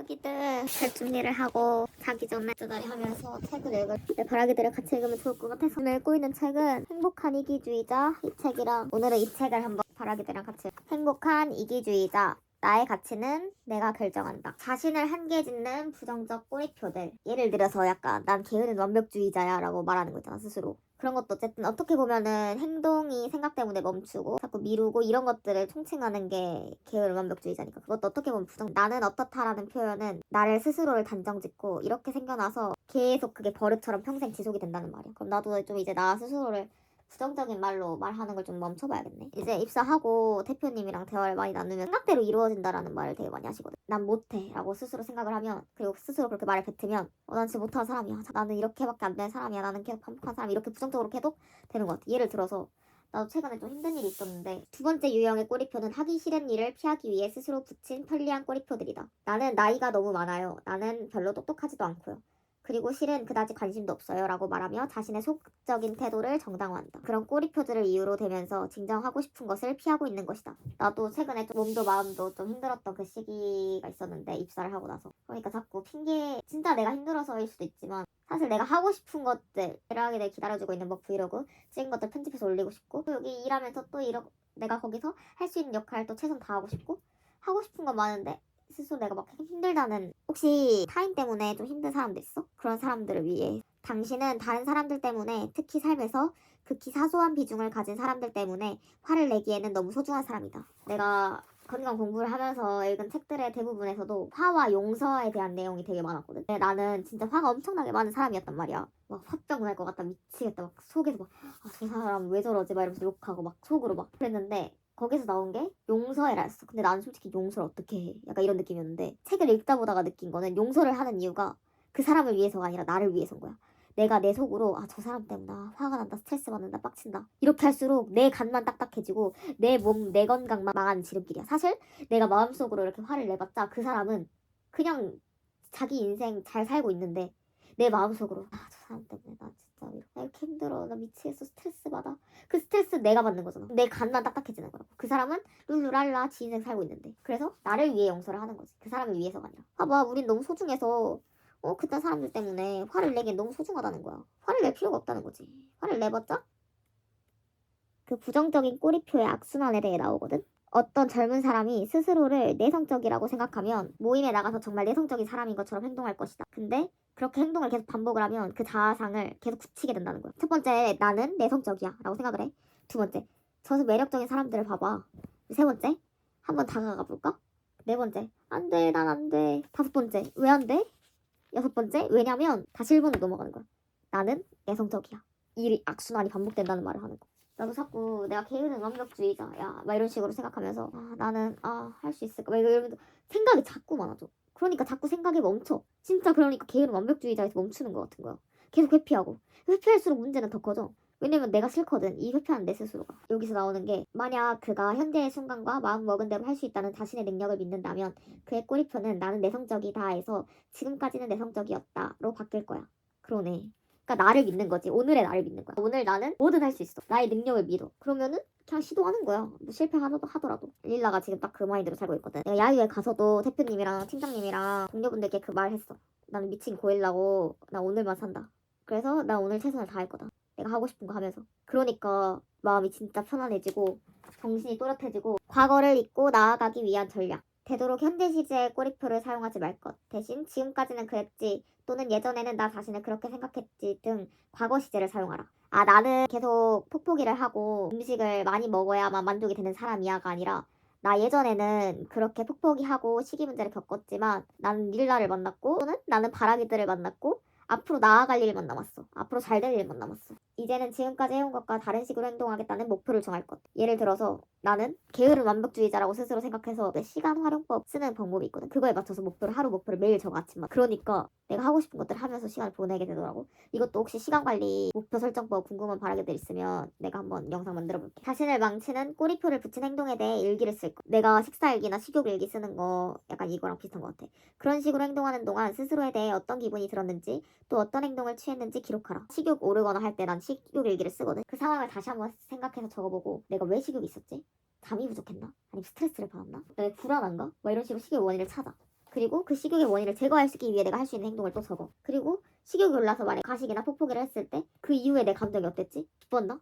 바라기들 잘 준비를 하고 자기 전에 두다리 하면서 책을 읽을 때 바라기들을 같이 읽으면 좋을 것 같아서 오늘 읽고 있는 책은 행복한 이기주의자 이 책이랑 오늘은 이 책을 한번 바라기들이랑 같이 행복한 이기주의자 나의 가치는 내가 결정한다. 자신을 한계 짓는 부정적 꼬리표들. 예를 들어서 약간 난 게으른 완벽주의자야 라고 말하는 거 있잖아 스스로. 그런 것도 어쨌든 어떻게 보면은 행동이 생각 때문에 멈추고 자꾸 미루고 이런 것들을 총칭하는 게 게으른 완벽주의자니까 그것도 어떻게 보면 나는 어떻다라는 표현은 나를 스스로를 단정짓고 이렇게 생겨나서 계속 그게 버릇처럼 평생 지속이 된다는 말이야. 그럼 나도 좀 이제 나 스스로를 부정적인 말로 말하는 걸 좀 멈춰봐야겠네. 이제 입사하고 대표님이랑 대화를 많이 나누면 생각대로 이루어진다라는 말을 되게 많이 하시거든. 난 못해 라고 스스로 생각을 하면 그리고 스스로 그렇게 말을 뱉으면 난 진짜 못하는 사람이야. 나는 이렇게밖에 안 되는 사람이야. 나는 계속 반복한 사람 이렇게 부정적으로 계속 되는 것 같아. 예를 들어서 나도 최근에 좀 힘든 일이 있었는데 두 번째 유형의 꼬리표는 하기 싫은 일을 피하기 위해 스스로 붙인 편리한 꼬리표들이다. 나는 나이가 너무 많아요. 나는 별로 똑똑하지도 않고요. 그리고 실은 그다지 관심도 없어요 라고 말하며 자신의 소극적인 태도를 정당화한다. 그런 꼬리표들을 이유로 되면서 진정하고 싶은 것을 피하고 있는 것이다. 나도 최근에 좀 몸도 마음도 좀 힘들었던 그 시기가 있었는데 입사를 하고 나서 그러니까 자꾸 핑계 진짜 내가 힘들어서일 수도 있지만 사실 내가 하고 싶은 것들 일하게 기다려주고 있는 뭐 브이로그 찍은 것들 편집해서 올리고 싶고 또 여기 일하면서 또 내가 거기서 할 수 있는 역할 또 최선 다하고 싶고 하고 싶은 건 많은데 스스로 내가 막 힘들다는 혹시 타인 때문에 좀 힘든 사람들 있어? 그런 사람들을 위해 당신은 다른 사람들 때문에 특히 삶에서 극히 사소한 비중을 가진 사람들 때문에 화를 내기에는 너무 소중한 사람이다. 내가 건강 공부를 하면서 읽은 책들의 대부분에서도 화와 용서에 대한 내용이 되게 많았거든. 근데 나는 진짜 화가 엄청나게 많은 사람이었단 말이야. 막 화병 날 것 같다 미치겠다 막 속에서 막 저 사람 왜 저러지 막 이러면서 욕하고 막 속으로 막 그랬는데 거기서 나온 게 용서해라였어. 근데 나는 솔직히 용서를 어떻게 해? 약간 이런 느낌이었는데 책을 읽다 보다가 느낀 거는 용서를 하는 이유가 그 사람을 위해서가 아니라 나를 위해서인 거야. 내가 내 속으로 저 사람 때문에 나 화가 난다 스트레스 받는다 빡친다 이렇게 할수록 내 간만 딱딱해지고 내 몸 내 건강만 망하는 지름길이야. 사실 내가 마음속으로 이렇게 화를 내봤자 그 사람은 그냥 자기 인생 잘 살고 있는데 내 마음속으로 저 사람 때문에 나 진짜 이렇게 힘들어 나 미치겠어 스트레스 받아 그 스트레스 내가 받는 거잖아. 내 간만 딱딱해지는 거라고. 그 사람은 룰루랄라 지 인생 살고 있는데 그래서 나를 위해 용서를 하는 거지. 그 사람을 위해서가 아니라 봐봐 우린 너무 소중해서 그딴 사람들 때문에 화를 내기엔 너무 소중하다는 거야. 화를 낼 필요가 없다는 거지. 화를 내봤자 그 부정적인 꼬리표의 악순환에 대해 나오거든. 어떤 젊은 사람이 스스로를 내성적이라고 생각하면 모임에 나가서 정말 내성적인 사람인 것처럼 행동할 것이다. 근데 그렇게 행동을 계속 반복을 하면 그 자아상을 계속 굳히게 된다는 거야. 첫 번째, 나는 내성적이야 라고 생각을 해. 두 번째, 저 매력적인 사람들을 봐봐. 세 번째, 한번 다가가 볼까? 네 번째, 안 돼, 난 안 돼. 다섯 번째, 왜 안 돼? 여섯 번째, 왜냐면 다시 1번으로 넘어가는 거야. 나는 내성적이야. 이 악순환이 반복된다는 말을 하는 거야. 나도 자꾸 내가 게으른 완벽주의자야 막 이런 식으로 생각하면서 나는 할 수 있을까 막 이러면서 생각이 자꾸 많아져. 그러니까 자꾸 생각이 멈춰. 진짜 그러니까 게으른 완벽주의자에서 멈추는 것 같은 거야. 계속 회피하고 회피할수록 문제는 더 커져. 왜냐면 내가 싫거든 이 회피하는 내 스스로가. 여기서 나오는 게 만약 그가 현재의 순간과 마음 먹은 대로 할 수 있다는 자신의 능력을 믿는다면 그의 꼬리표는 나는 내성적이다 해서 지금까지는 내성적이었다로 바뀔 거야. 그러네. 그러니까 나를 믿는 거지. 오늘의 나를 믿는 거야. 오늘 나는 뭐든 할 수 있어. 나의 능력을 믿어. 그러면은 그냥 시도하는 거야. 뭐 실패하더라도. 릴라가 지금 딱 그 마인드로 살고 있거든. 내가 야유회 가서도 대표님이랑 팀장님이랑 동료분들께 그 말 했어. 나는 미친 고일라고 나 오늘만 산다. 그래서 나 오늘 최선을 다할 거다. 내가 하고 싶은 거 하면서. 그러니까 마음이 진짜 편안해지고 정신이 또렷해지고 과거를 잊고 나아가기 위한 전략. 되도록 현재 시제의 꼬리표를 사용하지 말 것. 대신 지금까지는 그랬지 또는 예전에는 나 자신을 그렇게 생각했지 등 과거 시제를 사용하라. 나는 계속 폭포기를 하고 음식을 많이 먹어야만 만족이 되는 사람이야가 아니라 나 예전에는 그렇게 폭포기하고 시기 문제를 겪었지만 나는 릴라를 만났고 또는 나는 바라기들을 만났고 앞으로 나아갈 일만 남았어. 앞으로 잘 될 일만 남았어. 이제는 지금까지 해온 것과 다른 식으로 행동하겠다는 목표를 정할 것. 예를 들어서 나는 게으른 완벽주의자라고 스스로 생각해서 시간 활용법 쓰는 방법이 있거든. 그거에 맞춰서 하루 목표를 매일 적어 아침마다. 그러니까 내가 하고 싶은 것들 하면서 시간을 보내게 되더라고. 이것도 혹시 시간 관리 목표 설정법 궁금한 바라기들 있으면 내가 한번 영상 만들어 볼게. 자신을 망치는 꼬리표를 붙인 행동에 대해 일기를 쓸 거. 내가 식사일기나 식욕일기 쓰는 거 약간 이거랑 비슷한 것 같아. 그런 식으로 행동하는 동안 스스로에 대해 어떤 기분이 들었는지 또 어떤 행동을 취했는지 기록하라. 식욕 오르거나 할 때 난 식욕 일기를 쓰거든. 그 상황을 다시 한번 생각해서 적어보고 내가 왜 식욕이 있었지? 잠이 부족했나? 아니면 스트레스를 받았나? 내가 불안한가? 막 이런 식으로 식욕 원인을 찾아. 그리고 그 식욕의 원인을 제거하기 위해 내가 할 수 있는 행동을 또 적어. 그리고 식욕이 올라서 만약 가식이나 폭포기를 했을 때 그 이후에 내 감정이 어땠지? 기뻤나?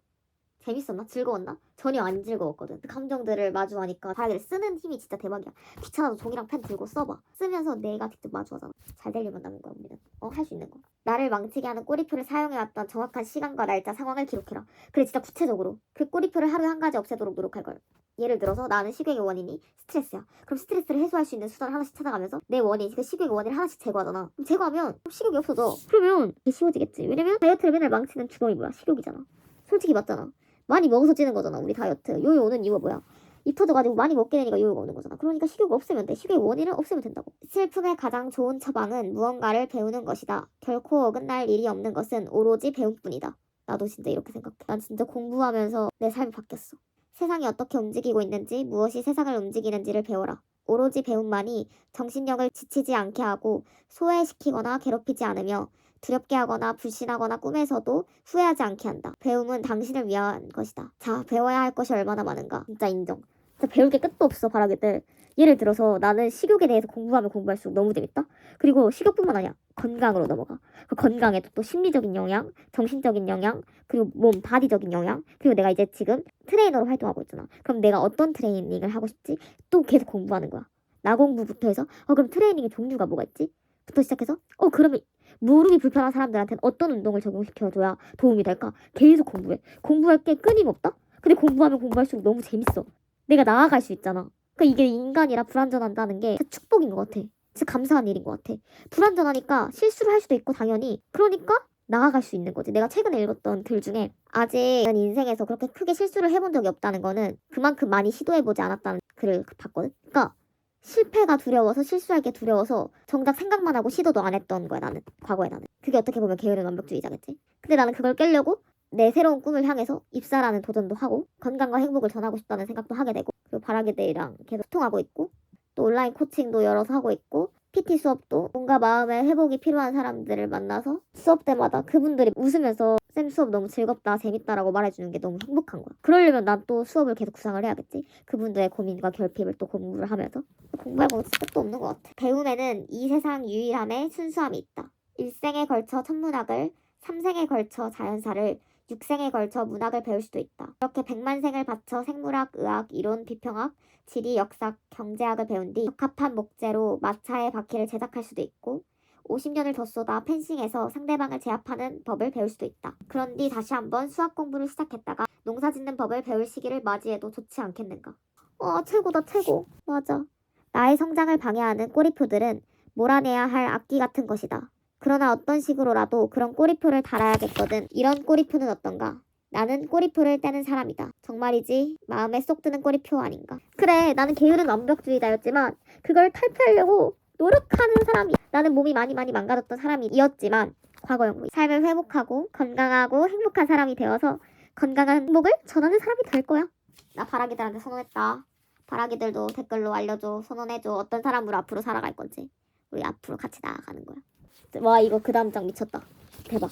재밌었나? 즐거웠나? 전혀 안 즐거웠거든. 그 감정들을 마주하니까 바라기를 쓰는 힘이 진짜 대박이야. 귀찮아도 종이랑 펜 들고 써봐. 쓰면서 내가 직접 마주하잖아. 잘 되려면 남는 거야, 우리는. 할 수 있는 거. 나를 망치게 하는 꼬리표를 사용해왔던 정확한 시간과 날짜, 상황을 기록해라. 그래, 진짜 구체적으로. 그 꼬리표를 하루에 한 가지 없애도록 노력할걸. 예를 들어서 나는 식욕의 원인이 스트레스야. 그럼 스트레스를 해소할 수 있는 수단을 하나씩 찾아가면서 내 원인, 그 식욕의 원인을 하나씩 제거하잖아. 그럼 제거하면 식욕이 없어져. 그러면 이게 쉬워지겠지. 왜냐면 다이어트를 맨날 망치는 주범이 뭐야? 식욕이잖아. 솔직히 맞잖아. 많이 먹어서 찌는 거잖아, 우리 다이어트. 요요 오는 이유가 뭐야? 입 터져가지고 많이 먹게 되니까 요요가 오는 거잖아. 그러니까 식욕을 없애면 돼. 식욕의 원인을 없애면 된다고. 슬픔의 가장 좋은 처방은 무언가를 배우는 것이다. 결코 어긋날 일이 없는 것은 오로지 배움뿐이다. 나도 진짜 이렇게 생각해. 난 진짜 공부하면서 내 삶이 바뀌었어. 세상이 어떻게 움직이고 있는지, 무엇이 세상을 움직이는지를 배워라. 오로지 배움만이 정신력을 지치지 않게 하고 소외시키거나 괴롭히지 않으며 두렵게 하거나 불신하거나 꿈에서도 후회하지 않게 한다. 배움은 당신을 위한 것이다. 자, 배워야 할 것이 얼마나 많은가. 진짜 인정. 진짜 배울 게 끝도 없어, 바라기들. 예를 들어서 나는 식욕에 대해서 공부하면 공부할수록 너무 재밌다. 그리고 식욕뿐만 아니야. 건강으로 넘어가. 그 건강에도 또 심리적인 영향, 정신적인 영향, 그리고 몸, 바디적인 영향. 그리고 내가 이제 지금 트레이너로 활동하고 있잖아. 그럼 내가 어떤 트레이닝을 하고 싶지? 또 계속 공부하는 거야. 나 공부부터 해서 그럼 트레이닝의 종류가 뭐가 있지? 부터 시작해서 그러면 무릎이 불편한 사람들한테는 어떤 운동을 적용시켜줘야 도움이 될까? 계속 공부해. 공부할 게 끊임없다? 근데 공부하면 공부할수록 너무 재밌어. 내가 나아갈 수 있잖아. 그러니까 이게 인간이라 불완전한다는 게 진짜 축복인 것 같아. 진짜 감사한 일인 것 같아. 불완전하니까 실수를 할 수도 있고 당연히. 그러니까 나아갈 수 있는 거지. 내가 최근에 읽었던 글 중에 아직 난 인생에서 그렇게 크게 실수를 해본 적이 없다는 거는 그만큼 많이 시도해보지 않았다는 글을 봤거든. 그러니까 실패가 두려워서 실수할 게 두려워서 정작 생각만 하고 시도도 안 했던 거야, 나는. 과거에 나는. 그게 어떻게 보면 게으른 완벽주의자겠지. 근데 나는 그걸 깨려고 내 새로운 꿈을 향해서 입사라는 도전도 하고 건강과 행복을 전하고 싶다는 생각도 하게 되고 그리고 바라기들이랑 계속 소통하고 있고 또 온라인 코칭도 열어서 하고 있고 PT 수업도 뭔가 마음의 회복이 필요한 사람들을 만나서 수업 때마다 그분들이 웃으면서 쌤 수업 너무 즐겁다 재밌다라고 말해주는 게 너무 행복한 거야. 그러려면 난 또 수업을 계속 구상을 해야겠지. 그분들의 고민과 결핍을 또 공부를 하면서 공부하고 끝도 없는 것 같아. 배움에는 이 세상 유일함의 순수함이 있다. 일생에 걸쳐 천문학을 3생에 걸쳐 자연사를 6생에 걸쳐 문학을 배울 수도 있다. 이렇게 100만 생을 바쳐 생물학, 의학, 이론, 비평학, 지리, 역사, 경제학을 배운 뒤 적합한 목재로 마차의 바퀴를 제작할 수도 있고 50년을 더 쏟아 펜싱에서 상대방을 제압하는 법을 배울 수도 있다. 그런 뒤 다시 한번 수학 공부를 시작했다가 농사 짓는 법을 배울 시기를 맞이해도 좋지 않겠는가. 최고다 최고. 맞아. 나의 성장을 방해하는 꼬리표들은 몰아내야 할 악기 같은 것이다. 그러나 어떤 식으로라도 그런 꼬리표를 달아야겠거든. 이런 꼬리표는 어떤가? 나는 꼬리표를 떼는 사람이다. 정말이지 마음에 쏙 드는 꼬리표 아닌가? 그래, 나는 게으른 완벽주의자였지만 그걸 탈피하려고 노력하는 사람이야. 나는 몸이 많이 망가졌던 사람이었지만 과거형 삶을 회복하고 건강하고 행복한 사람이 되어서 건강한 행복을 전하는 사람이 될 거야. 나 바라기들한테 선언했다. 바라기들도 댓글로 알려줘. 선언해줘. 어떤 사람으로 앞으로 살아갈 건지. 우리 앞으로 같이 나아가는 거야. 와, 이거 그 다음 장 미쳤다. 대박.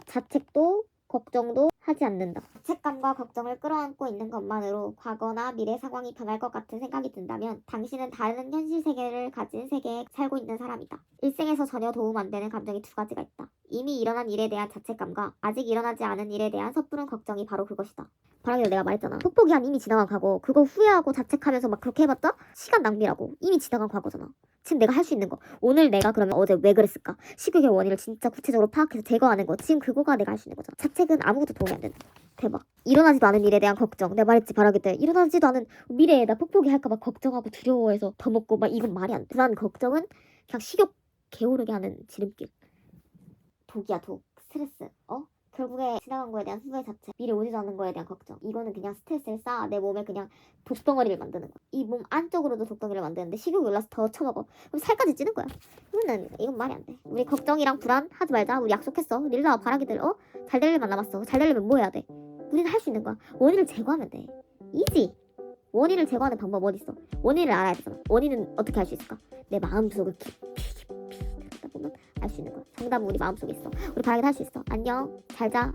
자책도 걱정도 하지 않는다. 자책감과 걱정을 끌어안고 있는 것만으로 과거나 미래 상황이 변할 것 같은 생각이 든다면 당신은 다른 현실 세계를 가진 세계에 살고 있는 사람이다. 일생에서 전혀 도움 안 되는 감정이 두 가지가 있다. 이미 일어난 일에 대한 자책감과 아직 일어나지 않은 일에 대한 섣부른 걱정이 바로 그것이다. 바람이도 내가 말했잖아. 속보기 한 이미 지나간 과거. 그거 후회하고 자책하면서 막 그렇게 해봤자 시간 낭비라고. 이미 지나간 과거잖아. 지금 내가 할 수 있는 거. 오늘 내가 그러면 어제 왜 그랬을까? 식욕의 원인을 진짜 구체적으로 파악해서 제거하는 거. 지금 그거가 내가 할 수 있는 거잖아. 자책은 아무것도 도움이 안 된다. 대박. 일어나지도 않은 일에 대한 걱정. 내가 말했지, 바라기들. 일어나지도 않은 미래에 나 폭포기 할까봐 걱정하고 두려워해서 더 먹고 막 이건 말이 안 돼. 난 걱정은 그냥 식욕 게으르게 하는 지름길. 독이야, 독. 스트레스. 결국에 지나간 거에 대한 후회 자체, 미래 오지도 않는 거에 대한 걱정. 이거는 그냥 스트레스를 쌓아 내 몸에 그냥 독덩어리를 만드는 거야. 이 몸 안쪽으로도 독덩어리를 만드는데 식욕이 올라서 더 처먹어. 그럼 살까지 찌는 거야. 이건 말이 안 돼. 우리 걱정이랑 불안 하지 말자. 우리 약속했어. 릴라와 바라기들 잘 될 일만 남았어. 잘 되려면 뭐 해야 돼? 우리는 할 수 있는 거야. 원인을 제거하면 돼. 이지. 원인을 제거하는 방법 어디 있어? 원인을 알아야 되잖아. 원인은 어떻게 알 수 있을까? 내 마음속을 깊이 들여다 보면 알 수 있는 거야. 정답은 우리 마음속에 있어. 우리 바라기도 할 수 있어. 안녕. 잘 자.